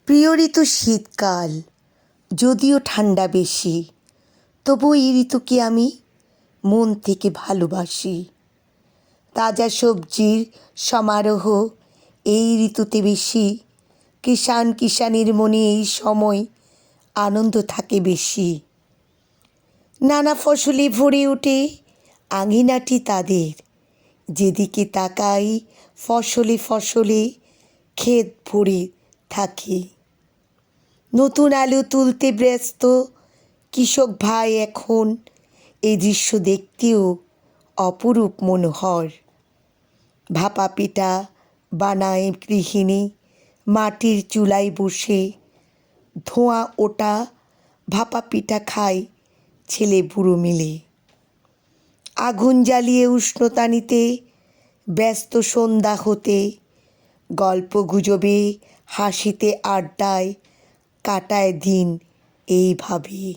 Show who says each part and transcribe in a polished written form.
Speaker 1: প্রিয় ঋতু শীতকাল, যদিও ঠান্ডা বেশি, তবু এই ঋতুকে আমি মন থেকে ভালোবাসি। তাজা সবজির সমারোহ এই ঋতুতে বেশি। কিষাণের মনে এই সময় আনন্দ থাকে বেশি। নানা ফসলে ভরে ওঠে আঙিনাটি তাদের, যেদিকে তাকাই ফসলে ফসলে ক্ষেত ভরে থাকে। নতুন আলু তুলতে ব্যস্ত কৃষক ভাই এখন, এই দৃশ্য দেখতেও অপরূপ মনোহর। ভাপা পিঠা বানায় গৃহিণী মাটির চুলায় বসে, ধোঁয়া ওঠা ভাপা পিঠা খায় ছেলে বুড়ো মিলে। আগুন জ্বালিয়ে উষ্ণতা নিতে ব্যস্ত সন্ধ্যা হতে, গল্প গুজবে হাসিতে আড্ডায় কাটায় দিন এইভাবে।